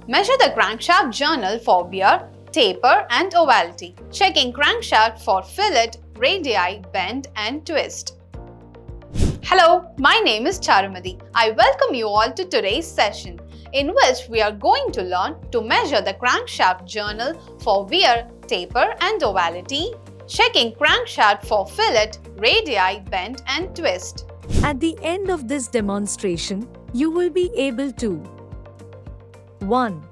Measure the crankshaft journal for wear, taper and ovality. Checking crankshaft for fillet, radii, bend and twist. Hello, my name is Charumadi. I welcome you all to today's session, in which we are going to learn to measure the crankshaft journal for wear, taper and ovality, checking crankshaft for fillet, radii, bend and twist. At the end of this demonstration, you will be able to 1.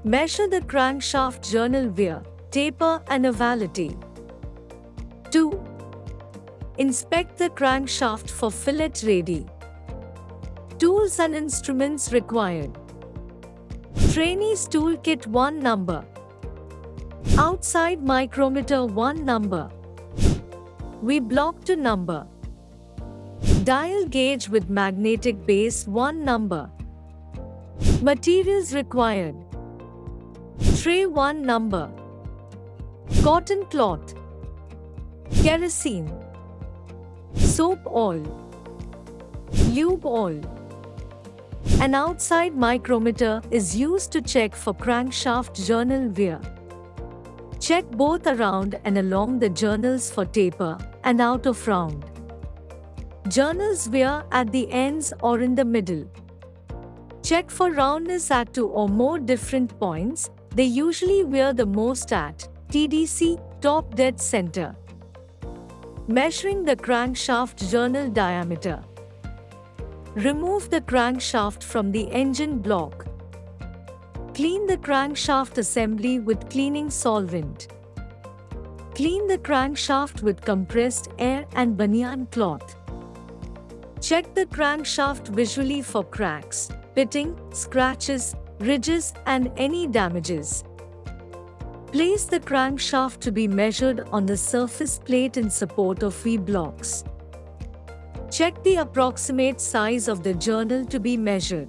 Measure the crankshaft journal wear, taper and ovality. 2. Inspect the crankshaft for fillet radii. Tools and instruments required. Trainees Toolkit 1 number. Outside micrometer 1 number. V-block 2 number. Dial gauge with magnetic base 1 number. Materials required. Tray 1 number. Cotton cloth. Kerosene. Soap oil. Lube oil. An outside micrometer is used to check for crankshaft journal wear. Check both around and along the journals for taper and out of round. Journals wear at the ends or in the middle. Check for roundness at 2 or more different points. They usually wear the most at TDC, top dead center. Measuring the crankshaft journal diameter. Remove the crankshaft from the engine block. Clean the crankshaft assembly with cleaning solvent. Clean the crankshaft with compressed air and banyan cloth. Check the crankshaft visually for cracks, pitting, scratches, ridges and any damages. Place the crankshaft to be measured on the surface plate in support of V-blocks. Check the approximate size of the journal to be measured.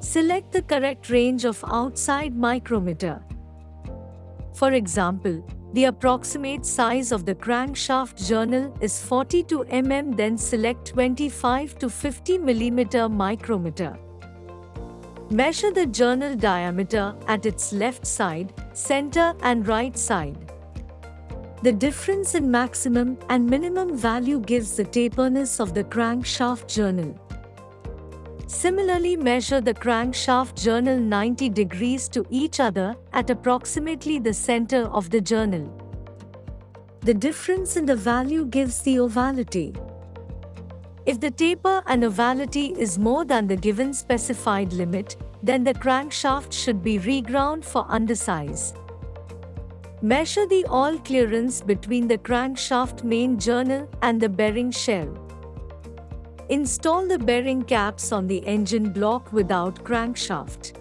Select the correct range of outside micrometer. For example, the approximate size of the crankshaft journal is 42 mm, then select 25 to 50 mm micrometer. Measure the journal diameter at its left side, center and right side. The difference in maximum and minimum value gives the taperness of the crankshaft journal. Similarly, measure the crankshaft journal 90 degrees to each other at approximately the center of the journal. The difference in the value gives the ovality. If the taper and ovality is more than the given specified limit, then the crankshaft should be reground for undersize. Measure the oil clearance between the crankshaft main journal and the bearing shell. Install the bearing caps on the engine block without crankshaft.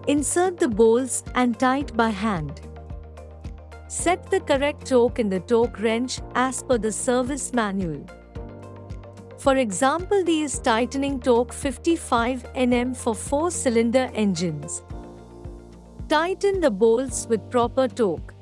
Insert the bolts and tight by hand. Set the correct torque in the torque wrench as per the service manual. For example, the is tightening torque 55 Nm for 4-cylinder engines. Tighten the bolts with proper torque.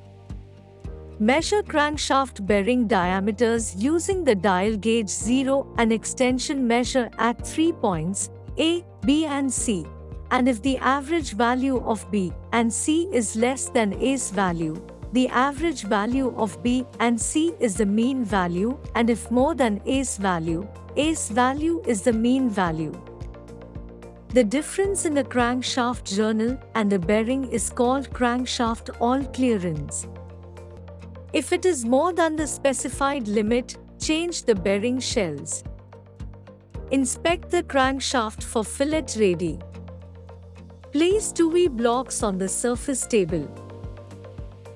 Measure crankshaft bearing diameters using the dial gauge 0 and extension measure at 3 points A, B and C. And if the average value of B and C is less than A's value, the average value of B and C is the mean value, and if more than A's value is the mean value. The difference in the crankshaft journal and the bearing is called crankshaft oil clearance. If it is more than the specified limit, change the bearing shells. Inspect the crankshaft for fillet radii. Place 2 V-blocks on the surface table.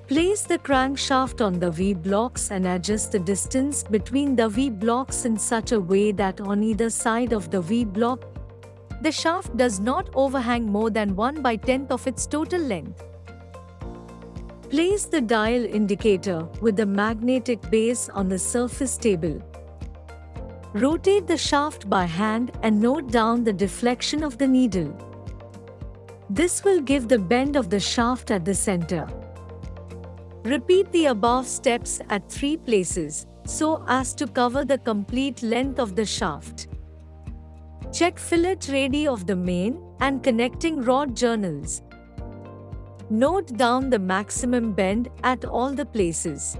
Place the crankshaft on the V-blocks and adjust the distance between the V-blocks in such a way that on either side of the V-block, the shaft does not overhang more than 1/10 of its total length. Place the dial indicator with the magnetic base on the surface table. Rotate the shaft by hand and note down the deflection of the needle. This will give the bend of the shaft at the center. Repeat the above steps at 3 places, so as to cover the complete length of the shaft. Check fillet radii of the main and connecting rod journals. Note down the maximum bend at all the places.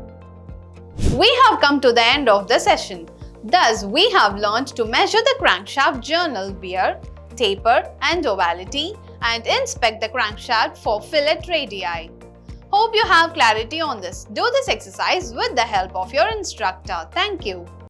We have come to the end of the session. Thus, we have learned to measure the crankshaft journal wear, taper and ovality and inspect the crankshaft for fillet radii. Hope you have clarity on this. Do this exercise with the help of your instructor. Thank you.